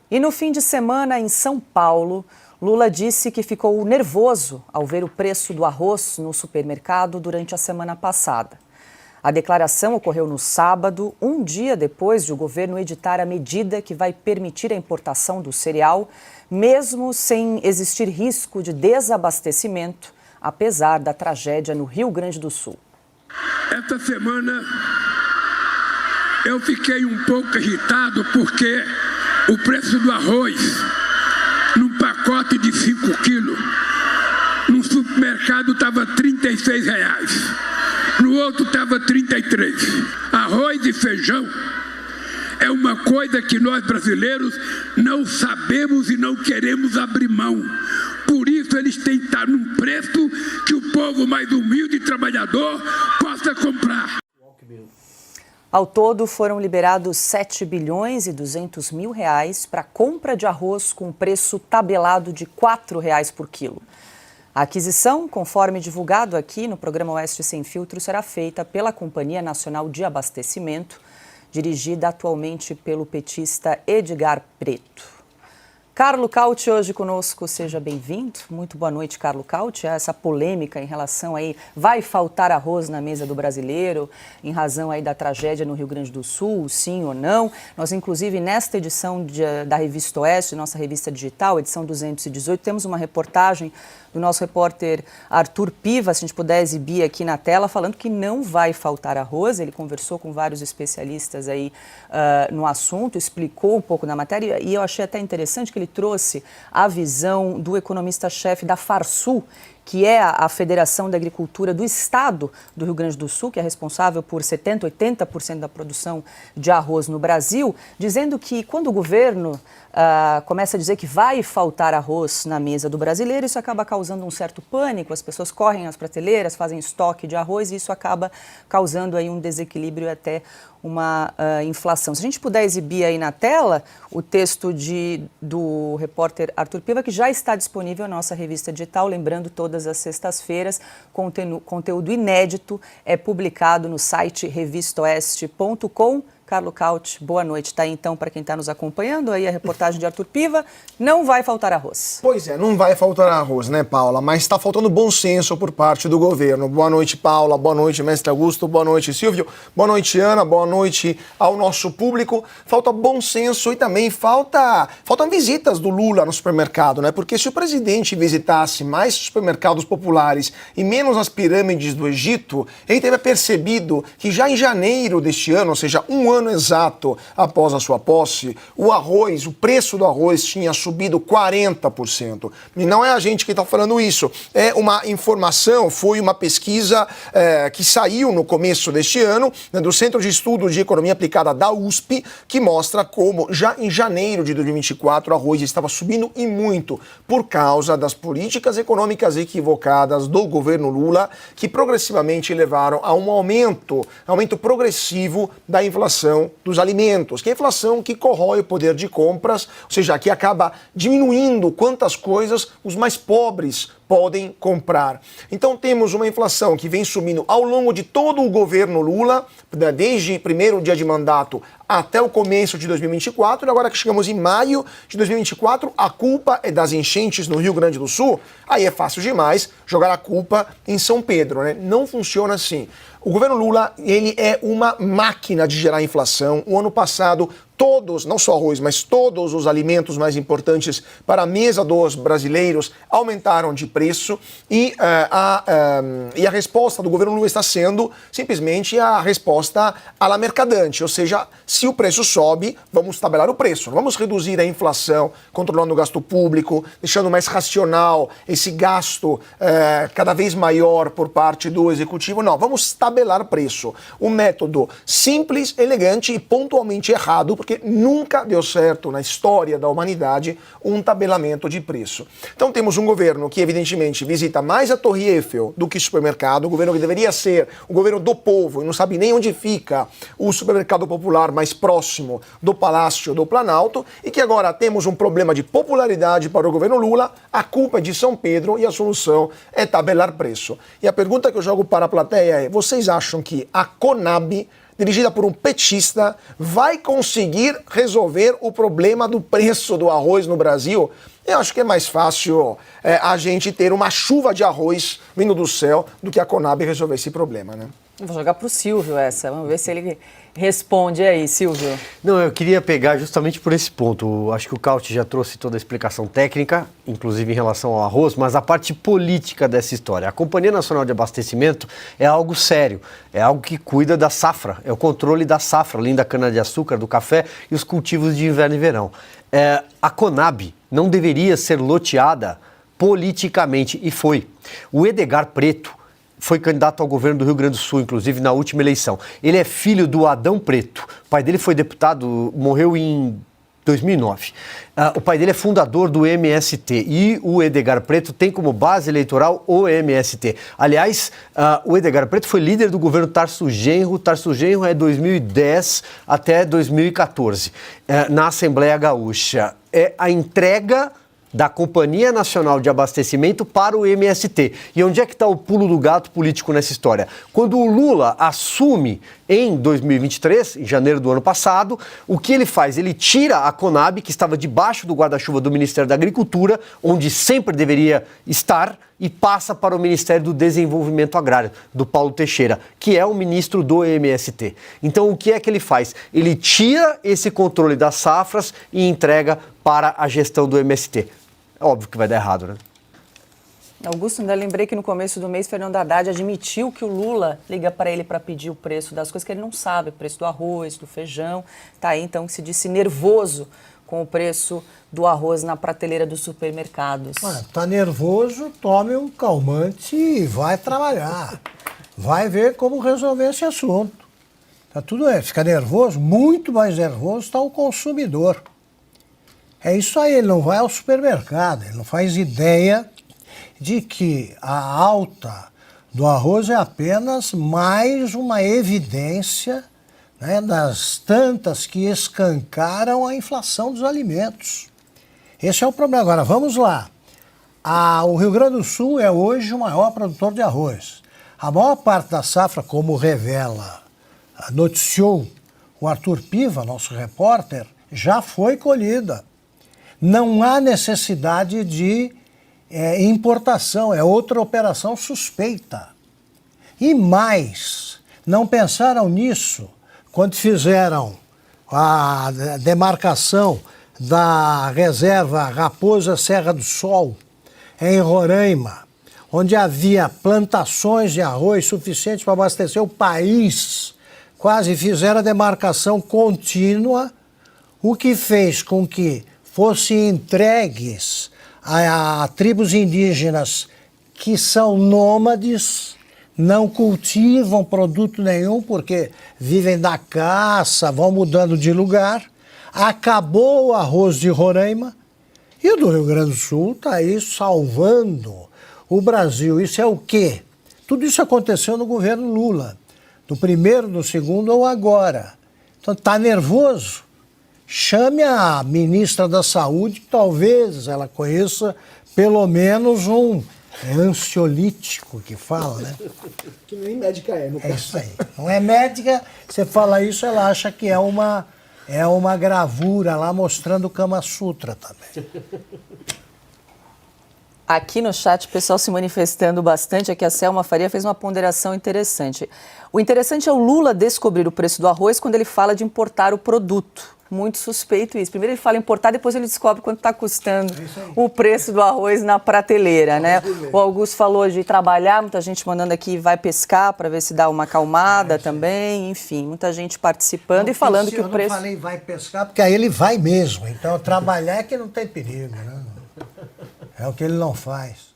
E no fim de semana, em São Paulo, Lula disse que ficou nervoso ao ver o preço do arroz no supermercado durante a semana passada. A declaração ocorreu no sábado, um dia depois de o governo editar a medida que vai permitir a importação do cereal, mesmo sem existir risco de desabastecimento, apesar da tragédia no Rio Grande do Sul. Esta semana eu fiquei um pouco irritado porque o preço do arroz, num pacote de 5 quilos, no supermercado estava R$ 36. No outro estava 33. Arroz e feijão é uma coisa que nós brasileiros não sabemos e não queremos abrir mão. Por isso eles têm que estar num preço que o povo mais humilde e trabalhador possa comprar. Ao todo, foram liberados 7 bilhões e 200 mil reais para compra de arroz com preço tabelado de R$ 4,00 por quilo. A aquisição, conforme divulgado aqui no programa Oeste Sem Filtro, será feita pela Companhia Nacional de Abastecimento, dirigida atualmente pelo petista Edgar Preto. Carlo Cauti hoje conosco, seja bem-vindo. Muito boa noite, Carlo Cauti. Essa polêmica em relação aí, vai faltar arroz na mesa do brasileiro, em razão aí da tragédia no Rio Grande do Sul, sim ou não. Nós, inclusive, nesta edição da Revista Oeste, nossa revista digital, edição 218, temos uma reportagem do nosso repórter Arthur Piva, se a gente puder exibir aqui na tela, falando que não vai faltar arroz. Ele conversou com vários especialistas aí no assunto, explicou um pouco da matéria, e eu achei até interessante que ele trouxe a visão do economista-chefe da Farsul, que é a Federação da Agricultura do Estado do Rio Grande do Sul, que é responsável por 70%, 80% da produção de arroz no Brasil, dizendo que quando o governo começa a dizer que vai faltar arroz na mesa do brasileiro, isso acaba causando um certo pânico, as pessoas correm às prateleiras, fazem estoque de arroz e isso acaba causando aí um desequilíbrio e até uma inflação. Se a gente puder exibir aí na tela o texto do repórter Arthur Piva, que já está disponível na nossa revista digital, lembrando, todas as sextas-feiras, conteúdo inédito é publicado no site revistaoeste.com. Carlo Cauti, boa noite. Está aí então para quem está nos acompanhando, aí a reportagem de Arthur Piva, não vai faltar arroz. Pois é, não vai faltar arroz, né, Paula? Mas está faltando bom senso por parte do governo. Boa noite, Paula, boa noite, mestre Augusto, boa noite, Silvio, boa noite, Ana, boa noite ao nosso público. Falta bom senso e também faltam visitas do Lula no supermercado, né? Porque se o presidente visitasse mais supermercados populares e menos as pirâmides do Egito, ele teria percebido que já em janeiro deste ano, ou seja, um ano exato após a sua posse, o preço do arroz tinha subido 40%. E não é a gente que está falando isso, é uma informação, foi uma pesquisa que saiu no começo deste ano, né, do Centro de Estudos de Economia Aplicada da USP, que mostra como já em janeiro de 2024 o arroz estava subindo e muito por causa das políticas econômicas equivocadas do governo Lula, que progressivamente levaram a um aumento progressivo da inflação dos alimentos, que é a inflação que corrói o poder de compras, ou seja, que acaba diminuindo quantas coisas os mais pobres podem comprar. Então temos uma inflação que vem subindo ao longo de todo o governo Lula, desde o primeiro dia de mandato até o começo de 2024, e agora que chegamos em maio de 2024, a culpa é das enchentes no Rio Grande do Sul. Aí é fácil demais jogar a culpa em São Pedro, né? Não funciona assim. O governo Lula, ele é uma máquina de gerar inflação. O ano passado, todos, não só arroz, mas todos os alimentos mais importantes para a mesa dos brasileiros aumentaram de preço e a resposta do governo Lula está sendo simplesmente a resposta à la mercadante, ou seja, se o preço sobe, vamos tabelar o preço, não vamos reduzir a inflação, controlando o gasto público, deixando mais racional esse gasto cada vez maior por parte do executivo, não, vamos tabelar preço. Um método simples, elegante e pontualmente errado, porque nunca deu certo na história da humanidade um tabelamento de preço. Então temos um governo que evidentemente visita mais a Torre Eiffel do que o supermercado, o governo que deveria ser o governo do povo e não sabe nem onde fica o supermercado popular mais próximo do Palácio do Planalto, e que agora temos um problema de popularidade para o governo Lula, a culpa é de São Pedro e a solução é tabelar preço. E a pergunta que eu jogo para a plateia é: vocês acham que a Conab dirigida por um petista, vai conseguir resolver o problema do preço do arroz no Brasil? Eu acho que é mais fácil a gente ter uma chuva de arroz vindo do céu do que a Conab resolver esse problema, né? Vou jogar para o Silvio essa, vamos ver se ele responde aí, Silvio. Não, eu queria pegar justamente por esse ponto. Acho que o Cauty já trouxe toda a explicação técnica, inclusive em relação ao arroz, mas a parte política dessa história. A Companhia Nacional de Abastecimento é algo sério, é algo que cuida da safra, é o controle da safra, além da cana-de-açúcar, do café e os cultivos de inverno e verão. A Conab não deveria ser loteada politicamente, e foi. O Edgar Preto foi candidato ao governo do Rio Grande do Sul, inclusive, na última eleição. Ele é filho do Adão Preto. O pai dele foi deputado, morreu em 2009. O pai dele é fundador do MST e o Edgar Preto tem como base eleitoral o MST. Aliás, o Edgar Preto foi líder do governo Tarso Genro. Tarso Genro é 2010 até 2014, na Assembleia Gaúcha. É a entrega da Companhia Nacional de Abastecimento para o MST. E onde é que está o pulo do gato político nessa história? Quando o Lula assume em 2023, em janeiro do ano passado, o que ele faz? Ele tira a Conab, que estava debaixo do guarda-chuva do Ministério da Agricultura, onde sempre deveria estar, e passa para o Ministério do Desenvolvimento Agrário, do Paulo Teixeira, que é o ministro do MST. Então, o que é que ele faz? Ele tira esse controle das safras e entrega para a gestão do MST. É óbvio que vai dar errado, né? Augusto, ainda lembrei que no começo do mês, Fernando Haddad admitiu que o Lula liga para ele para pedir o preço das coisas que ele não sabe, o preço do arroz, do feijão. Tá aí, então, que se disse nervoso com o preço do arroz na prateleira dos supermercados. Tá nervoso, tome um calmante e vai trabalhar. Vai ver como resolver esse assunto. Tá tudo aí. Fica nervoso, muito mais nervoso está o consumidor. É isso aí, ele não vai ao supermercado, ele não faz ideia de que a alta do arroz é apenas mais uma evidência, né, das tantas que escancaram a inflação dos alimentos. Esse é o problema. Agora, vamos lá. O Rio Grande do Sul é hoje o maior produtor de arroz. A maior parte da safra, como noticiou o Arthur Piva, nosso repórter, já foi colhida. Não há necessidade de importação, é outra operação suspeita. E mais, não pensaram nisso quando fizeram a demarcação da reserva Raposa Serra do Sol, em Roraima, onde havia plantações de arroz suficientes para abastecer o país. Quase fizeram a demarcação contínua, o que fez com que fossem entregues a tribos indígenas que são nômades, não cultivam produto nenhum porque vivem da caça, vão mudando de lugar. Acabou o arroz de Roraima e o do Rio Grande do Sul está aí salvando o Brasil. Isso é o quê? Tudo isso aconteceu no governo Lula, do primeiro, do segundo ou agora. Então está nervoso? Chame a ministra da Saúde, que talvez ela conheça pelo menos um ansiolítico que fala, né? Que nem médica é, no caso. É isso aí. Não é médica, você fala isso, ela acha que é uma gravura lá mostrando o Kama Sutra também. Aqui no chat, o pessoal se manifestando bastante. Aqui a Selma Faria fez uma ponderação interessante. O interessante é o Lula descobrir o preço do arroz quando ele fala de importar o produto. Muito suspeito isso. Primeiro ele fala importar, depois ele descobre quanto está custando o preço do arroz na prateleira, né? O Augusto falou de trabalhar, muita gente mandando aqui vai pescar para ver se dá uma acalmada também, enfim, muita gente participando e falando que o preço... Eu não falei vai pescar, porque aí ele vai mesmo. Então trabalhar é que não tem perigo, né? É o que ele não faz.